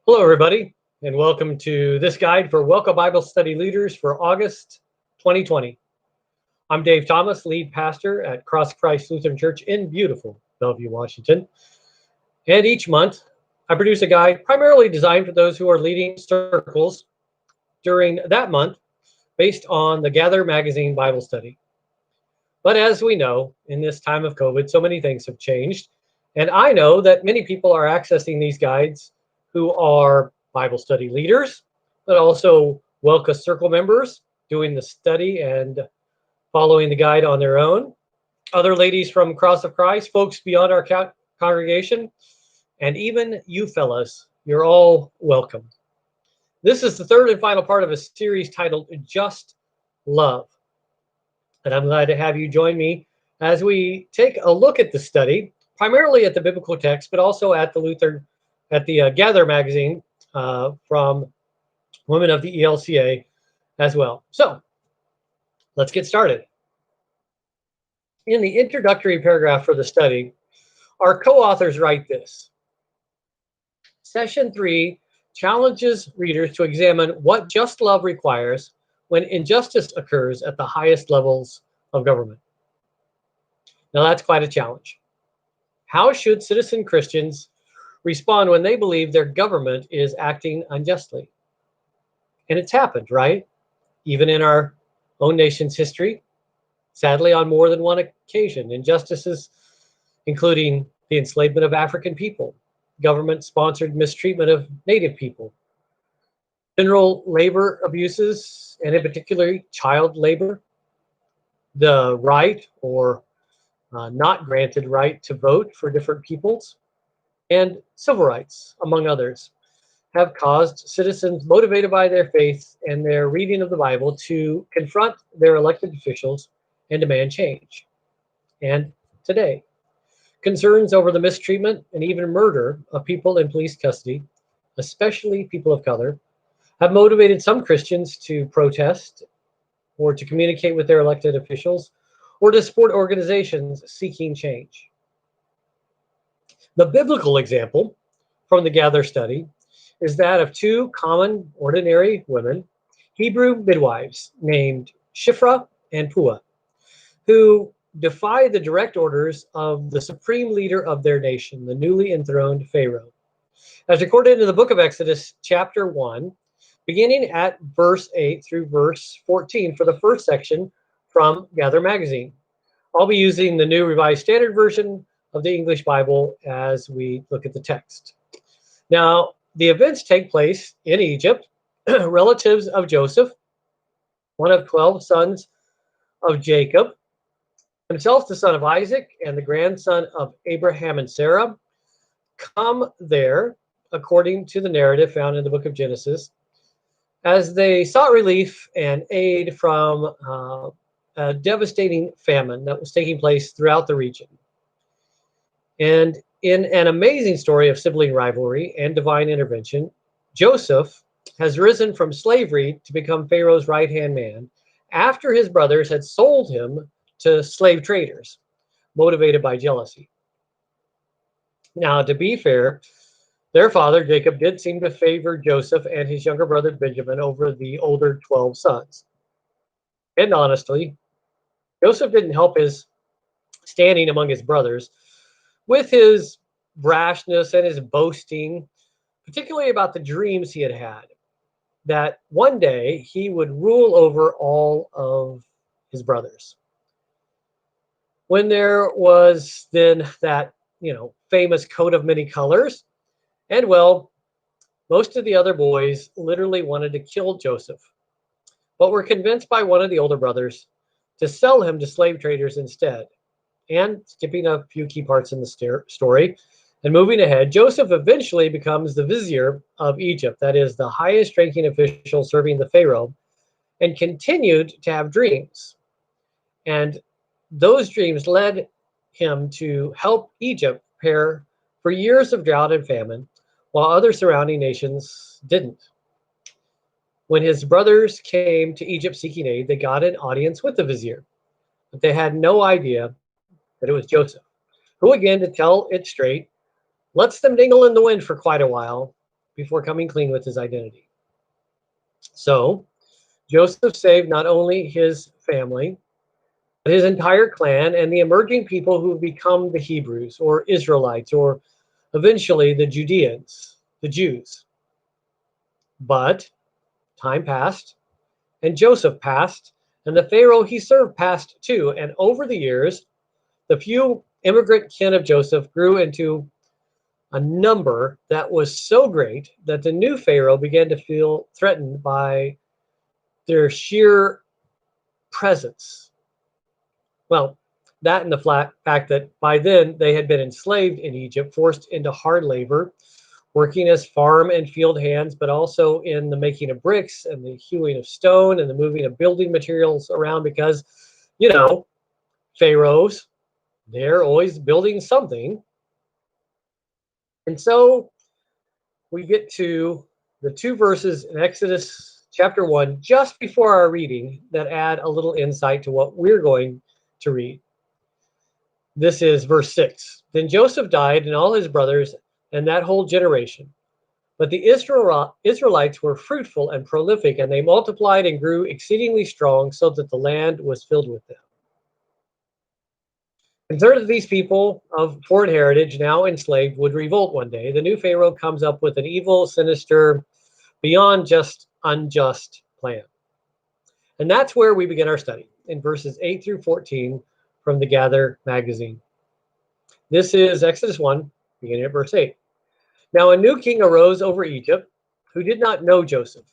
Hello, everybody, and welcome to this guide for WELCA Bible Study Leaders for August 2020. I'm Dave Thomas, lead pastor at Cross Christ Lutheran Church in beautiful Bellevue, Washington. And each month, I produce a guide primarily designed for those who are leading circles during that month based on the Gather Magazine Bible Study. But as we know, in this time of COVID, so many things have changed. And I know that many people are accessing these guides who are Bible study leaders, but also WELCA circle members doing the study and following the guide on their own. Other ladies from Cross of Christ, folks beyond our congregation, and even you fellas, you're all welcome. This is the third and final part of a series titled Just Love. And I'm glad to have you join me as we take a look at the study, primarily at the biblical text, but also at the Gather magazine from women of the ELCA as well. So let's get started. In the introductory paragraph for the study, our co-authors write this. Session 3 challenges readers to examine what just love requires when injustice occurs at the highest levels of government. Now that's quite a challenge. How should citizen Christians respond when they believe their government is acting unjustly? And it's happened, right? Even in our own nation's history, sadly, on more than one occasion, injustices, including the enslavement of African people, government-sponsored mistreatment of Native people, general labor abuses, and in particular, child labor, the right or not granted right to vote for different peoples, and civil rights, among others, have caused citizens motivated by their faith and their reading of the Bible to confront their elected officials and demand change. And today, concerns over the mistreatment and even murder of people in police custody, especially people of color, have motivated some Christians to protest or to communicate with their elected officials or to support organizations seeking change. The biblical example from the Gather study is that of two common, ordinary women, Hebrew midwives named Shiphrah and Puah, who defied the direct orders of the supreme leader of their nation, the newly enthroned Pharaoh. As recorded in the book of Exodus, chapter 1, beginning at verse 8 through verse 14 for the first section from Gather magazine. I'll be using the New Revised Standard Version of the English Bible as we look at the text. Now, the events take place in Egypt. Relatives of Joseph, one of 12 sons of Jacob, himself the son of Isaac and the grandson of Abraham and Sarah, come there, according to the narrative found in the book of Genesis, as they sought relief and aid from a devastating famine that was taking place throughout the region. And in an amazing story of sibling rivalry and divine intervention, Joseph has risen from slavery to become Pharaoh's right-hand man after his brothers had sold him to slave traders, motivated by jealousy. Now, to be fair, their father, Jacob, did seem to favor Joseph and his younger brother, Benjamin, over the older 12 sons. And honestly, Joseph didn't help his standing among his brothers with his brashness and his boasting, particularly about the dreams he had had, that one day he would rule over all of his brothers. When there was then that, famous coat of many colors, and well, most of the other boys literally wanted to kill Joseph, but were convinced by one of the older brothers to sell him to slave traders instead. And skipping a few key parts in the story and moving ahead, Joseph eventually becomes the vizier of Egypt, that is the highest ranking official serving the Pharaoh, and continued to have dreams. And those dreams led him to help Egypt prepare for years of drought and famine, while other surrounding nations didn't. When his brothers came to Egypt seeking aid, they got an audience with the vizier, but they had no idea that it was Joseph, who, again, to tell it straight, lets them dingle in the wind for quite a while before coming clean with his identity. So Joseph saved not only his family, but his entire clan and the emerging people who become the Hebrews or Israelites or eventually the Judeans, the Jews. But time passed, and Joseph passed, and the Pharaoh he served passed too. And over the years, the few immigrant kin of Joseph grew into a number that was so great that the new Pharaoh began to feel threatened by their sheer presence. Well, that and the fact that by then they had been enslaved in Egypt, forced into hard labor, working as farm and field hands, but also in the making of bricks and the hewing of stone and the moving of building materials around because, you know, pharaohs, they're always building something. And so we get to the two verses in Exodus chapter 1, just before our reading, that add a little insight to what we're going to read. This is verse 6. Then Joseph died and all his brothers and that whole generation. But the Israelites were fruitful and prolific, and they multiplied and grew exceedingly strong, so that the land was filled with them. A third of these people of foreign heritage, now enslaved, would revolt one day. The new Pharaoh comes up with an evil, sinister, beyond just unjust plan. And that's where we begin our study, in verses 8 through 14 from the Gather magazine. This is Exodus 1, beginning at verse 8. Now a new king arose over Egypt who did not know Joseph.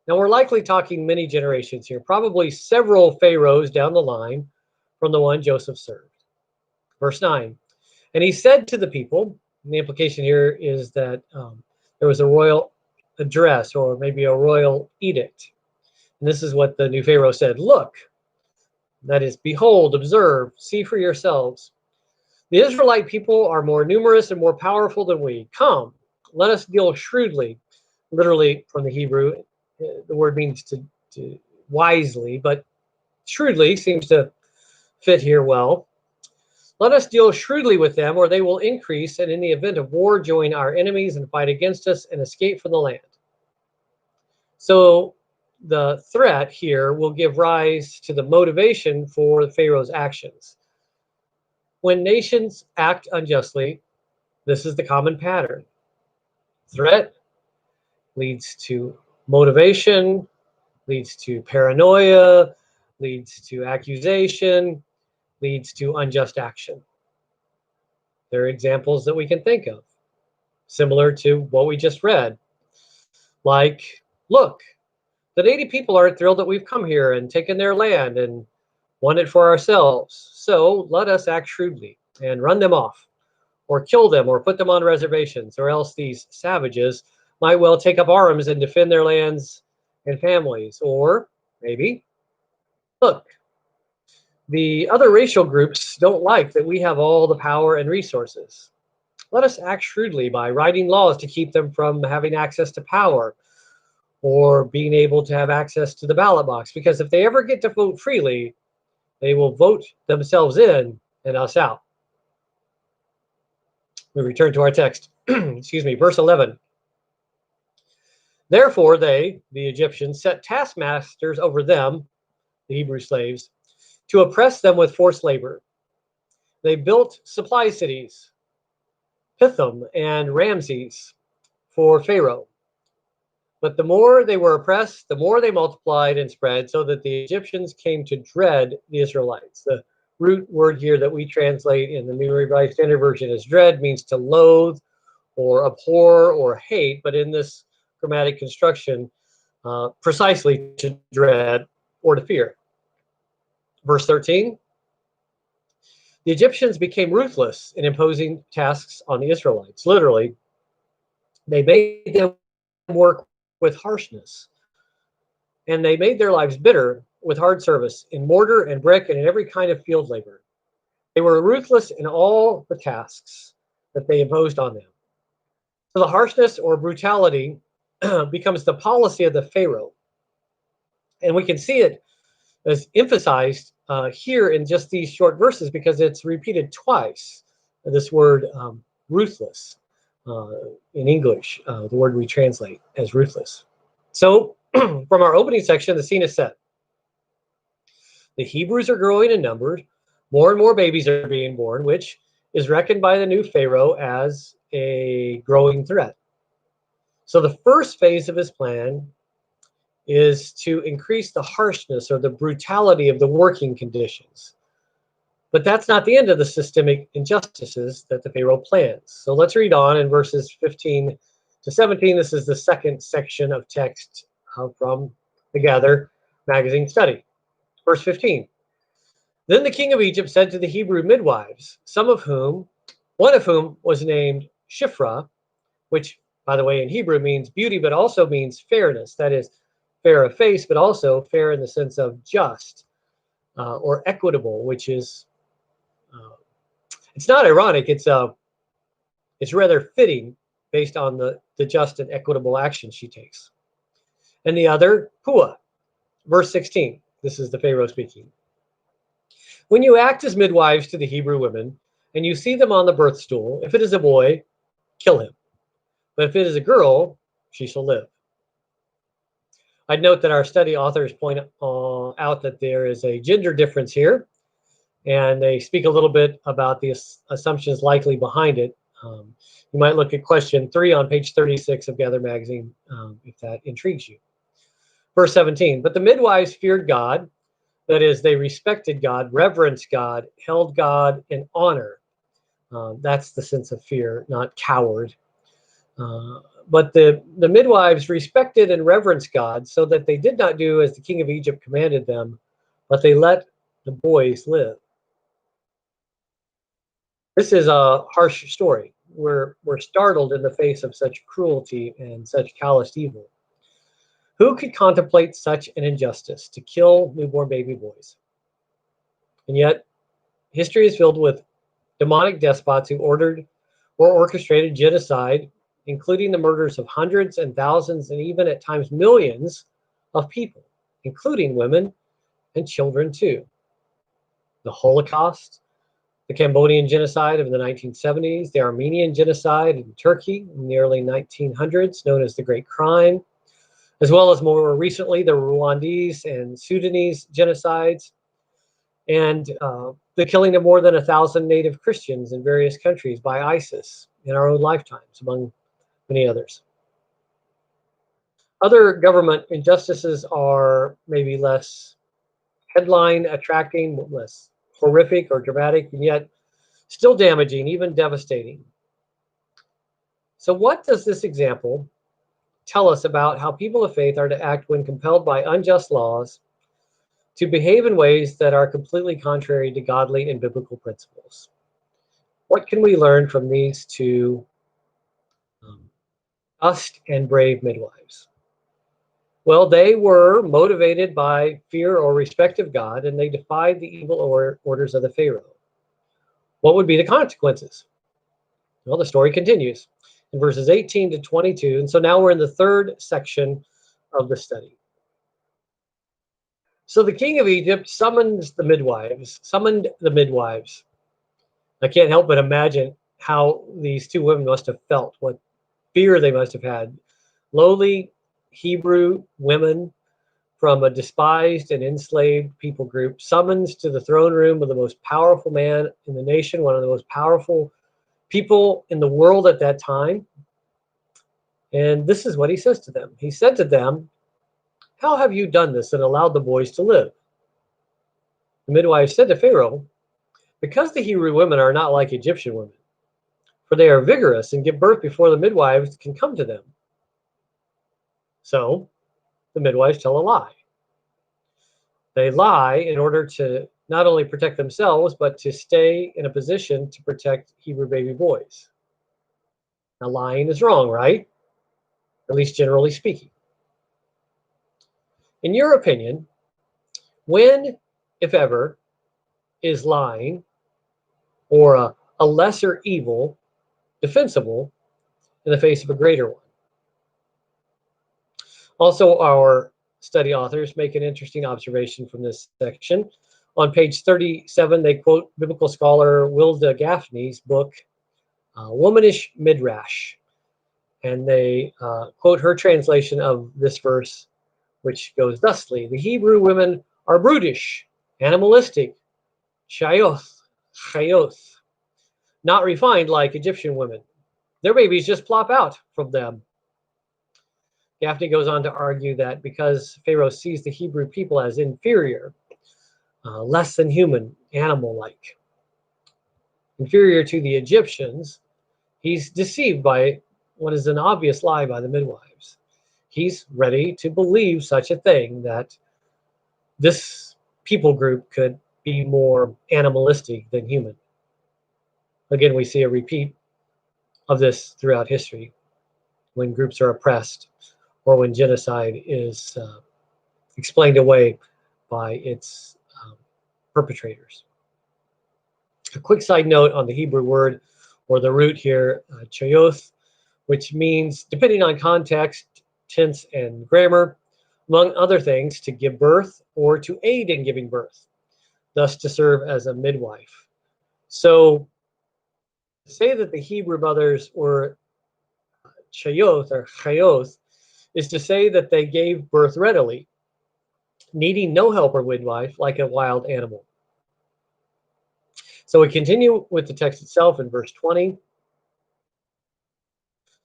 Now we're likely talking many generations here, probably several pharaohs down the line from the one Joseph served. Verse 9, and he said to the people, and the implication here is that there was a royal address or maybe a royal edict. And this is what the new Pharaoh said, look, that is, behold, observe, see for yourselves. The Israelite people are more numerous and more powerful than we. Come, let us deal shrewdly. Literally from the Hebrew, the word means to wisely, but shrewdly seems to fit here well. Let us deal shrewdly with them, or they will increase, and in the event of war, join our enemies and fight against us and escape from the land. So the threat here will give rise to the motivation for the Pharaoh's actions. When nations act unjustly, this is the common pattern. Threat leads to motivation, leads to paranoia, leads to accusation, leads to unjust action. There are examples that we can think of, similar to what we just read. Like, look, the native people aren't thrilled that we've come here and taken their land and won it for ourselves. So let us act shrewdly and run them off, or kill them, or put them on reservations, or else these savages might well take up arms and defend their lands and families. Or maybe, look, the other racial groups don't like that we have all the power and resources. Let us act shrewdly by writing laws to keep them from having access to power or being able to have access to the ballot box. Because if they ever get to vote freely, they will vote themselves in and us out. We return to our text. Excuse me, verse 11. Therefore they, the Egyptians, set taskmasters over them, the Hebrew slaves, to oppress them with forced labor. They built supply cities, Pithom and Ramses, for Pharaoh. But the more they were oppressed, the more they multiplied and spread, so that the Egyptians came to dread the Israelites. The root word here that we translate in the New Revised Standard Version as dread means to loathe or abhor or hate, but in this grammatic construction, precisely to dread or to fear. Verse 13, the Egyptians became ruthless in imposing tasks on the Israelites. Literally, they made them work with harshness, and they made their lives bitter with hard service in mortar and brick and in every kind of field labor. They were ruthless in all the tasks that they imposed on them. So the harshness or brutality becomes the policy of the Pharaoh. And we can see it as emphasized here in just these short verses because it's repeated twice, this word ruthless. in English, the word we translate as ruthless. So from our opening section, the scene is set. The Hebrews are growing in numbers. More and more babies are being born, which is reckoned by the new Pharaoh as a growing threat. So the first phase of his plan is to increase the harshness or the brutality of the working conditions. But that's not the end of the systemic injustices that the Pharaoh plans. So let's read on in verses 15 to 17. This is the second section of text from the Gather magazine study. Verse 15. Then the king of Egypt said to the Hebrew midwives, one of whom was named Shiphrah, which, by the way, in Hebrew means beauty, but also means fairness. That is, fair of face, but also fair in the sense of just or equitable, which is, it's not ironic, it's rather fitting based on the just and equitable action she takes. And the other, Puah, verse 16. This is the Pharaoh speaking. When you act as midwives to the Hebrew women, and you see them on the birth stool, if it is a boy, kill him. But if it is a girl, she shall live. I'd note that our study authors point out that there is a gender difference here, and they speak a little bit about the assumptions likely behind it. You might look at question 3 on page 36 of Gather magazine if that intrigues you. Verse 17, but the midwives feared God, that is, they respected God, reverenced God, held God in honor. That's the sense of fear, not coward. But the midwives respected and reverenced God so that they did not do as the king of Egypt commanded them, but they let the boys live. This is a harsh story. We're startled in the face of such cruelty and such calloused evil. Who could contemplate such an injustice, to kill newborn baby boys? And yet, history is filled with demonic despots who ordered or orchestrated genocide, including the murders of hundreds and thousands and even at times millions of people, including women and children too. The Holocaust, the Cambodian genocide of the 1970s, the Armenian genocide in Turkey in the early 1900s, known as the Great Crime, as well as more recently the Rwandese and Sudanese genocides, and the killing of more than 1,000 native Christians in various countries by ISIS in our own lifetimes, among many others. Other government injustices are maybe less headline attracting, less horrific or dramatic, and yet still damaging, even devastating. So what does this example tell us about how people of faith are to act when compelled by unjust laws to behave in ways that are completely contrary to godly and biblical principles? What can we learn from these two just and brave midwives? Well, they were motivated by fear or respect of God, and they defied the evil orders of the Pharaoh. What would be the consequences? Well, the story continues in verses 18 to 22. And so now we're in the third section of the study. So the king of Egypt summoned the midwives. I can't help but imagine how these two women must have felt, what fear they must have had. Lowly Hebrew women from a despised and enslaved people group, summoned to the throne room of the most powerful man in the nation, one of the most powerful people in the world at that time. And this is what he says to them. He said to them, "How have you done this and allowed the boys to live?" The midwife said to Pharaoh, "Because the Hebrew women are not like Egyptian women, for they are vigorous and give birth before the midwives can come to them." So the midwives tell a lie. They lie in order to not only protect themselves, but to stay in a position to protect Hebrew baby boys. Now, lying is wrong, right? At least generally speaking. In your opinion, when, if ever, is lying or a lesser evil defensible in the face of a greater one? Also, our study authors make an interesting observation from this section. On page 37, they quote biblical scholar Wilda Gaffney's book, womanish midrash. And they quote her translation of this verse, which goes thusly: the Hebrew women are brutish, animalistic, chayoth, not refined like Egyptian women. Their babies just plop out from them. Gaffney goes on to argue that because Pharaoh sees the Hebrew people as inferior, less than human, animal-like, inferior to the Egyptians, he's deceived by what is an obvious lie by the midwives. He's ready to believe such a thing, that this people group could be more animalistic than human. Again, we see a repeat of this throughout history when groups are oppressed or when genocide is explained away by its perpetrators. A quick side note on the Hebrew word, or the root here, chayoth, which means, depending on context, tense, and grammar, among other things, to give birth or to aid in giving birth, thus to serve as a midwife. So, to say that the Hebrew mothers were chayoth or chayoth is to say that they gave birth readily, needing no help or midwife like a wild animal. So we continue with the text itself in verse 20.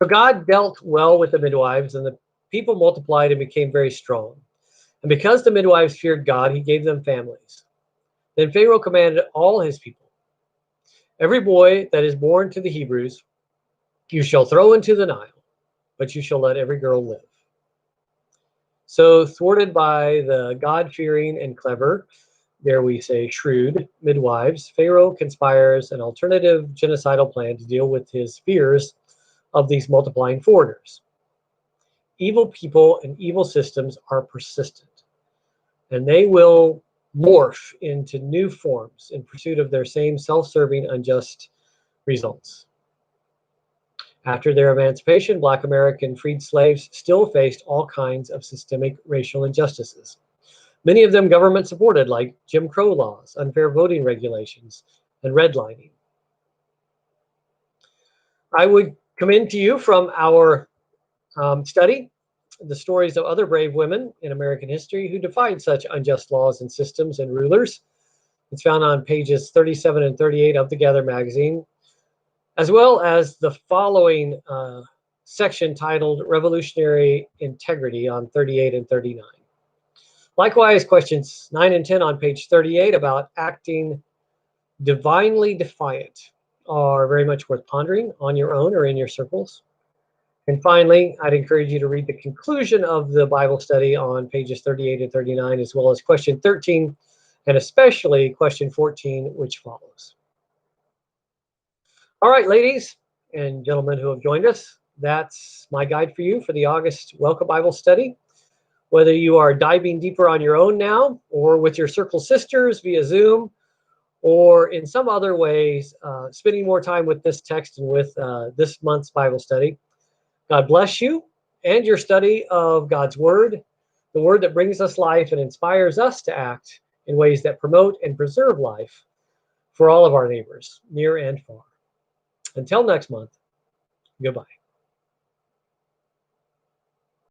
So God dealt well with the midwives, and the people multiplied and became very strong. And because the midwives feared God, he gave them families. Then Pharaoh commanded all his people, every boy that is born to the Hebrews, you shall throw into the Nile, but you shall let every girl live. So thwarted by the God-fearing and clever, dare we say shrewd, midwives, Pharaoh conspires an alternative genocidal plan to deal with his fears of these multiplying foreigners. Evil people and evil systems are persistent, and they will morph into new forms in pursuit of their same self-serving, unjust results. After their emancipation, Black American freed slaves still faced all kinds of systemic racial injustices. Many of them government supported, like Jim Crow laws, unfair voting regulations, and redlining. I would commend to you from our study the stories of other brave women in American history who defied such unjust laws and systems and rulers. It's found on pages 37 and 38 of the Gather magazine, as well as the following section titled Revolutionary Integrity on 38 and 39. Likewise, questions 9 and 10 on page 38 about acting divinely defiant are very much worth pondering on your own or in your circles. And finally, I'd encourage you to read the conclusion of the Bible study on pages 38 and 39, as well as question 13, and especially question 14, which follows. All right, ladies and gentlemen who have joined us, that's my guide for you for the August WELCA Bible study. Whether you are diving deeper on your own now, or with your circle sisters via Zoom, or in some other ways, spending more time with this text and with this month's Bible study, God bless you and your study of God's Word, the Word that brings us life and inspires us to act in ways that promote and preserve life for all of our neighbors, near and far. Until next month, goodbye.